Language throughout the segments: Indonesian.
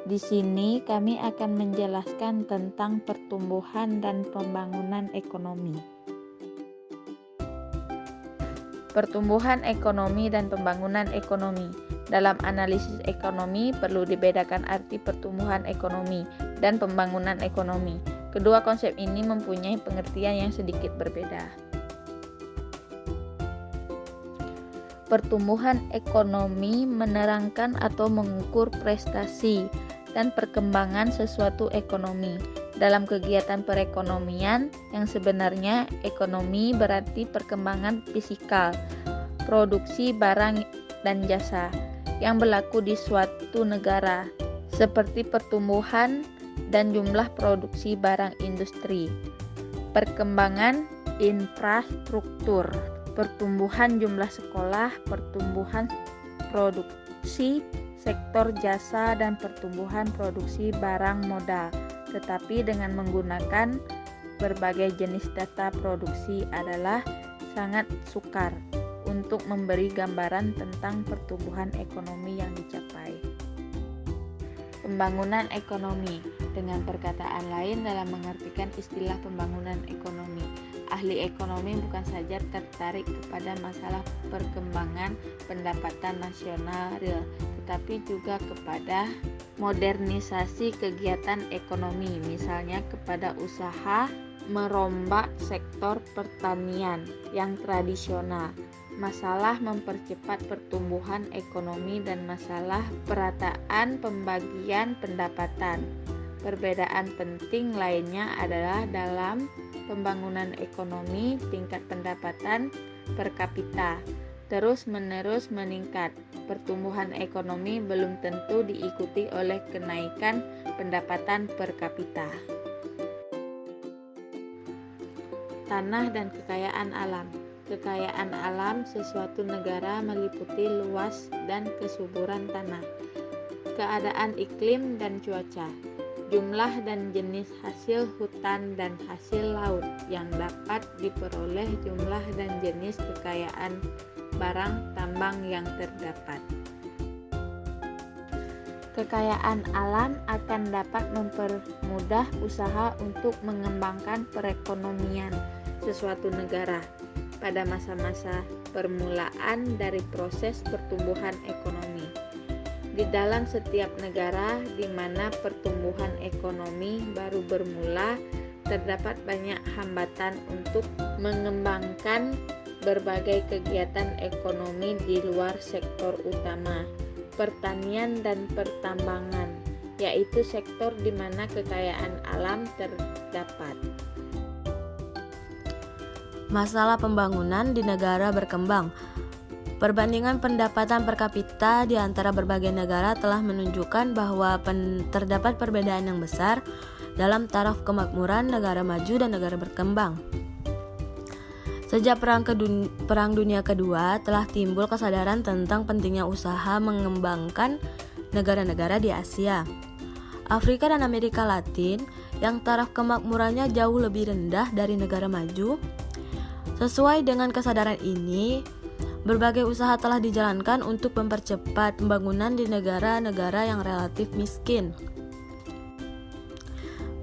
Di sini kami akan menjelaskan tentang pertumbuhan dan pembangunan ekonomi. Pertumbuhan ekonomi dan pembangunan ekonomi. Dalam analisis ekonomi perlu dibedakan arti pertumbuhan ekonomi dan pembangunan ekonomi. Kedua konsep ini mempunyai pengertian yang sedikit berbeda. Pertumbuhan ekonomi menerangkan atau mengukur prestasi dan perkembangan sesuatu ekonomi. Dalam kegiatan perekonomian yang sebenarnya, ekonomi berarti perkembangan fisikal, produksi barang dan jasa yang berlaku di suatu negara, seperti pertumbuhan dan jumlah produksi barang industri, perkembangan infrastruktur, pertumbuhan jumlah sekolah, pertumbuhan produksi sektor jasa, dan pertumbuhan produksi barang modal, tetapi dengan menggunakan berbagai jenis data produksi adalah sangat sukar untuk memberi gambaran tentang pertumbuhan ekonomi yang dicapai. Pembangunan ekonomi, dengan perkataan lain dalam mengartikan istilah pembangunan ekonomi, ahli ekonomi bukan saja tertarik kepada masalah perkembangan pendapatan nasional real, tetapi juga kepada modernisasi kegiatan ekonomi, misalnya kepada usaha merombak sektor pertanian yang tradisional, masalah mempercepat pertumbuhan ekonomi, dan masalah perataan pembagian pendapatan. Perbedaan penting lainnya adalah dalam pembangunan ekonomi, tingkat pendapatan per kapita terus-menerus meningkat. Pertumbuhan ekonomi belum tentu diikuti oleh kenaikan pendapatan per kapita. Tanah dan kekayaan alam. Kekayaan alam sesuatu negara meliputi luas dan kesuburan tanah, keadaan iklim dan cuaca, jumlah dan jenis hasil hutan dan hasil laut yang dapat diperoleh, jumlah dan jenis kekayaan barang tambang yang terdapat. Kekayaan alam akan dapat mempermudah usaha untuk mengembangkan perekonomian sesuatu negara pada masa-masa permulaan dari proses pertumbuhan ekonomi. Di dalam setiap negara di mana pertumbuhan ekonomi baru bermula, terdapat banyak hambatan untuk mengembangkan berbagai kegiatan ekonomi di luar sektor utama, pertanian dan pertambangan, yaitu sektor di mana kekayaan alam terdapat. Masalah pembangunan di negara berkembang. Perbandingan pendapatan per kapita di antara berbagai negara telah menunjukkan bahwa terdapat perbedaan yang besar dalam taraf kemakmuran negara maju dan negara berkembang. Sejak Perang Dunia Kedua telah timbul kesadaran tentang pentingnya usaha mengembangkan negara-negara di Asia, Afrika dan Amerika Latin yang taraf kemakmurannya jauh lebih rendah dari negara maju. Sesuai dengan kesadaran ini, berbagai usaha telah dijalankan untuk mempercepat pembangunan di negara-negara yang relatif miskin.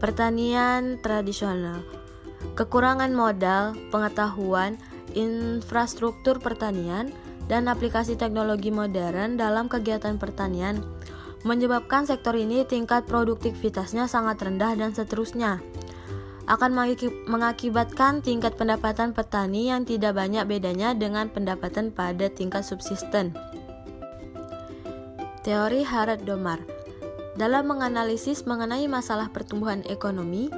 Pertanian tradisional. Kekurangan modal, pengetahuan, infrastruktur pertanian, dan aplikasi teknologi modern dalam kegiatan pertanian menyebabkan sektor ini tingkat produktivitasnya sangat rendah dan seterusnya. Akan mengakibatkan tingkat pendapatan petani yang tidak banyak bedanya dengan pendapatan pada tingkat subsisten. Teori Harrod-Domar. Dalam menganalisis mengenai masalah pertumbuhan ekonomi,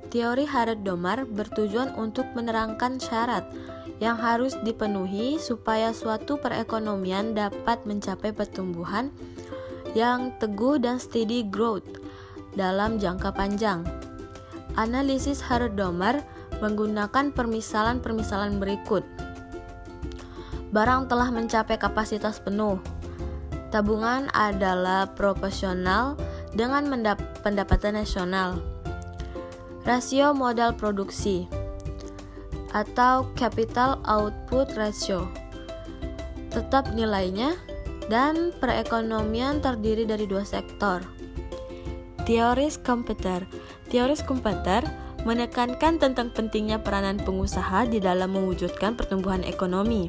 teori Harrod-Domar bertujuan untuk menerangkan syarat yang harus dipenuhi supaya suatu perekonomian dapat mencapai pertumbuhan yang teguh dan steady growth dalam jangka panjang. Analisis Harrod-Domar menggunakan permisalan-permisalan berikut. Barang telah mencapai kapasitas penuh. Tabungan adalah proporsional dengan pendapatan nasional. Rasio modal produksi atau capital output ratio tetap nilainya, dan perekonomian terdiri dari dua sektor, Teoris komputer. Teoris komputer menekankan tentang pentingnya peranan pengusaha di dalam mewujudkan pertumbuhan ekonomi.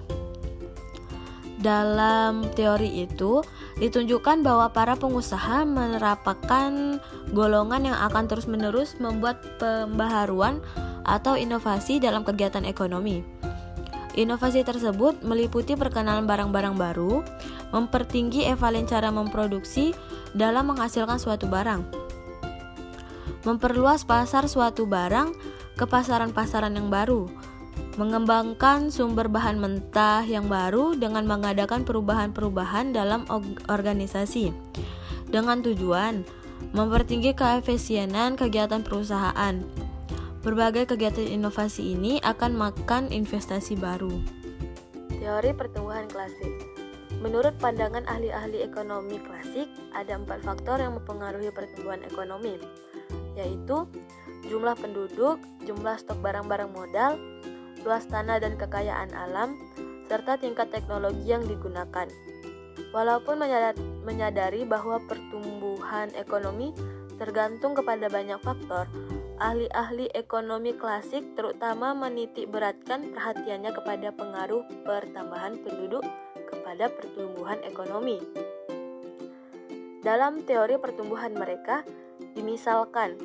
Dalam teori itu, ditunjukkan bahwa para pengusaha merupakan golongan yang akan terus-menerus membuat pembaharuan atau inovasi dalam kegiatan ekonomi. Inovasi tersebut meliputi perkenalan barang-barang baru, mempertinggi evalen cara memproduksi dalam menghasilkan suatu barang, memperluas pasar suatu barang ke pasaran-pasaran yang baru, mengembangkan sumber bahan mentah yang baru dengan mengadakan perubahan-perubahan dalam organisasi, dengan tujuan mempertinggi keefisienan kegiatan perusahaan. Berbagai kegiatan inovasi ini akan makan investasi baru. Teori pertumbuhan klasik. Menurut pandangan ahli-ahli ekonomi klasik, ada 4 faktor yang mempengaruhi pertumbuhan ekonomi, yaitu jumlah penduduk, jumlah stok barang-barang modal, luas tanah dan kekayaan alam, serta tingkat teknologi yang digunakan. Walaupun menyadari bahwa pertumbuhan ekonomi tergantung kepada banyak faktor, ahli-ahli ekonomi klasik terutama menitik beratkan perhatiannya kepada pengaruh pertambahan penduduk kepada pertumbuhan ekonomi. Dalam teori pertumbuhan mereka, dimisalkan,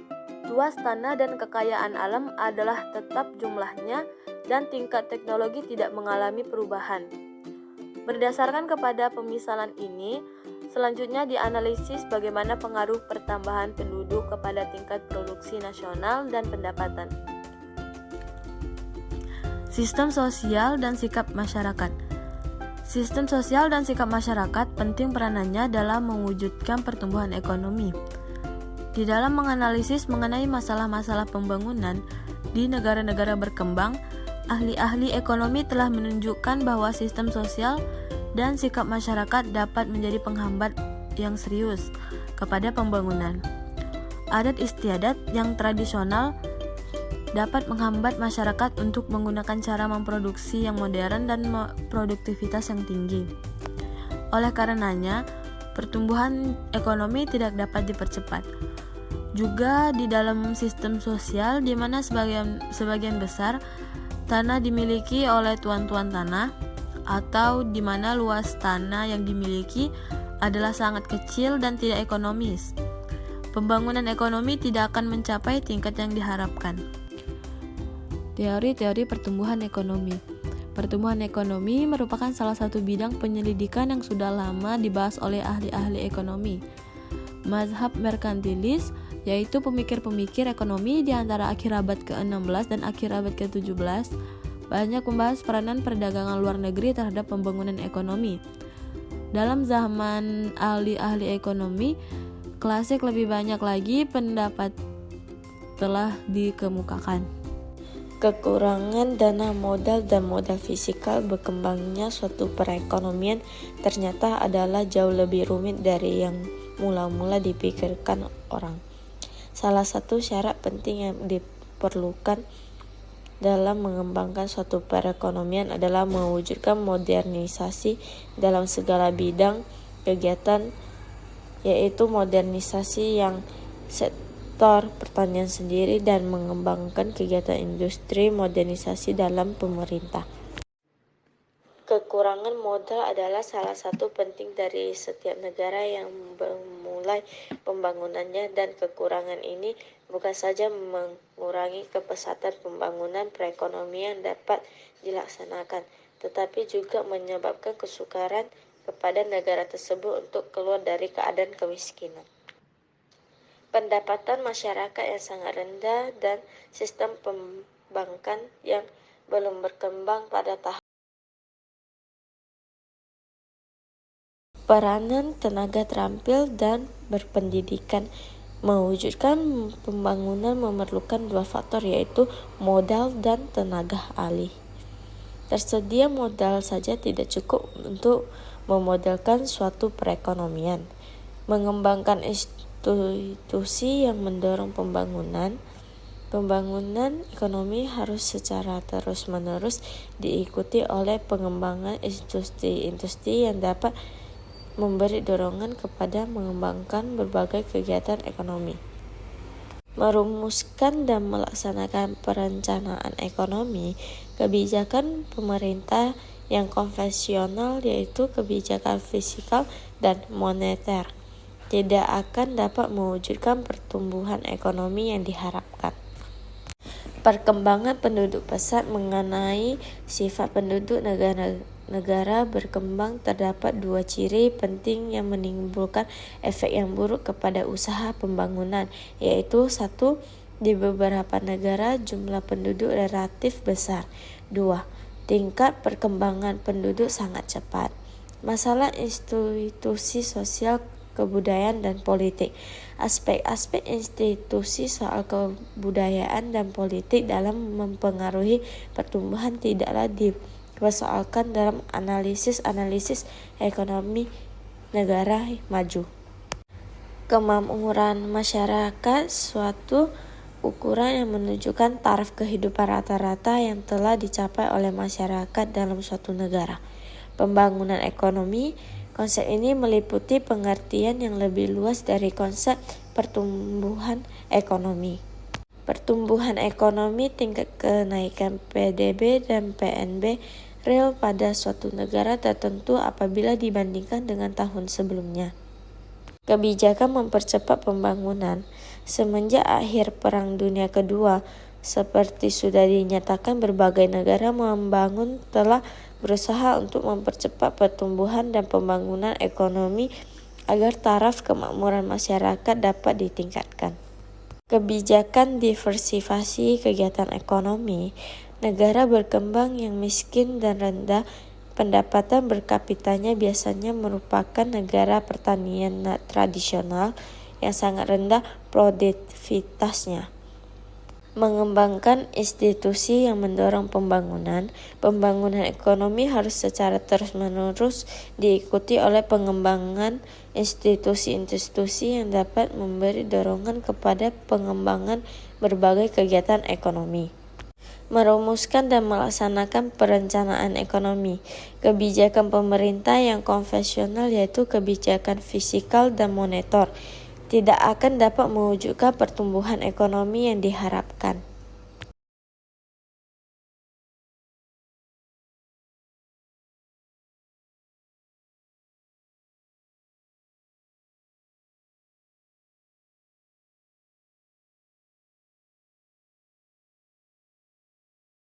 luas tanah dan kekayaan alam adalah tetap jumlahnya dan tingkat teknologi tidak mengalami perubahan. Berdasarkan kepada pemisalan ini, selanjutnya dianalisis bagaimana pengaruh pertambahan penduduk kepada tingkat produksi nasional dan pendapatan. Sistem sosial dan sikap masyarakat. Sistem sosial dan sikap masyarakat penting peranannya dalam mewujudkan pertumbuhan ekonomi. Di dalam menganalisis mengenai masalah-masalah pembangunan di negara-negara berkembang, ahli-ahli ekonomi telah menunjukkan bahwa sistem sosial dan sikap masyarakat dapat menjadi penghambat yang serius kepada pembangunan. Adat istiadat yang tradisional dapat menghambat masyarakat untuk menggunakan cara memproduksi yang modern dan produktivitas yang tinggi. Oleh karenanya, pertumbuhan ekonomi tidak dapat dipercepat. Juga di dalam sistem sosial di mana sebagian besar tanah dimiliki oleh tuan-tuan tanah, atau di mana luas tanah yang dimiliki adalah sangat kecil dan tidak ekonomis. Pembangunan ekonomi tidak akan mencapai tingkat yang diharapkan. Teori-teori pertumbuhan ekonomi. Pertumbuhan ekonomi merupakan salah satu bidang penyelidikan yang sudah lama dibahas oleh ahli-ahli ekonomi. Mazhab merkantilis, yaitu pemikir-pemikir ekonomi di antara akhir abad ke-16 dan akhir abad ke-17, banyak membahas peranan perdagangan luar negeri terhadap pembangunan ekonomi. Dalam zaman ahli-ahli ekonomi klasik lebih banyak lagi pendapat telah dikemukakan. Kekurangan dana modal dan modal fisikal berkembangnya suatu perekonomian ternyata adalah jauh lebih rumit dari yang mula-mula dipikirkan orang. Salah satu syarat penting yang diperlukan dalam mengembangkan suatu perekonomian adalah mewujudkan modernisasi dalam segala bidang kegiatan, yaitu modernisasi yang sektor pertanian sendiri dan mengembangkan kegiatan industri modernisasi dalam pemerintah. Kekurangan modal adalah salah satu penting dari setiap negara yang memulai pembangunannya, dan kekurangan ini bukan saja mengurangi kepesatan pembangunan perekonomian dapat dilaksanakan, tetapi juga menyebabkan kesukaran kepada negara tersebut untuk keluar dari keadaan kemiskinan. Pendapatan masyarakat yang sangat rendah dan sistem perbankan yang belum berkembang pada tahap peranan tenaga terampil dan berpendidikan. Mewujudkan pembangunan memerlukan 2 faktor, yaitu modal dan tenaga ahli. Tersedia modal saja tidak cukup untuk memodelkan suatu perekonomian. Mengembangkan institusi yang mendorong pembangunan ekonomi harus secara terus-menerus diikuti oleh pengembangan industri yang dapat memberi dorongan kepada mengembangkan berbagai kegiatan ekonomi. Merumuskan dan melaksanakan perencanaan ekonomi, kebijakan pemerintah yang konvensional yaitu kebijakan fiskal dan moneter tidak akan dapat mewujudkan pertumbuhan ekonomi yang diharapkan. Perkembangan penduduk pesat mengenai sifat penduduk negara berkembang terdapat dua ciri penting yang menimbulkan efek yang buruk kepada usaha pembangunan, yaitu 1. Di beberapa negara jumlah penduduk relatif besar. 2. Tingkat perkembangan penduduk sangat cepat. Masalah institusi sosial, kebudayaan, dan politik. Aspek-aspek institusi soal kebudayaan dan politik dalam mempengaruhi pertumbuhan tidaklah dipersoalkan dalam analisis ekonomi negara maju. Kemakmuran masyarakat suatu ukuran yang menunjukkan taraf kehidupan rata-rata yang telah dicapai oleh masyarakat dalam suatu negara. Pembangunan ekonomi. Konsep ini meliputi pengertian yang lebih luas dari konsep pertumbuhan ekonomi. Pertumbuhan ekonomi, tingkat kenaikan PDB dan PNB real pada suatu negara tertentu apabila dibandingkan dengan tahun sebelumnya. Kebijakan mempercepat pembangunan. Semenjak akhir Perang Dunia Kedua, seperti sudah dinyatakan, berbagai negara membangun telah berusaha untuk mempercepat pertumbuhan dan pembangunan ekonomi agar taraf kemakmuran masyarakat dapat ditingkatkan. Kebijakan diversifikasi kegiatan ekonomi. Negara berkembang yang miskin dan rendah pendapatan per kapitanya biasanya merupakan negara pertanian tradisional yang sangat rendah produktivitasnya. Mengembangkan institusi yang mendorong pembangunan ekonomi harus secara terus-menerus diikuti oleh pengembangan institusi-institusi yang dapat memberi dorongan kepada pengembangan berbagai kegiatan ekonomi. Merumuskan dan melaksanakan perencanaan ekonomi. Kebijakan pemerintah yang konvensional yaitu kebijakan fiskal dan moneter tidak akan dapat mewujudkan pertumbuhan ekonomi yang diharapkan.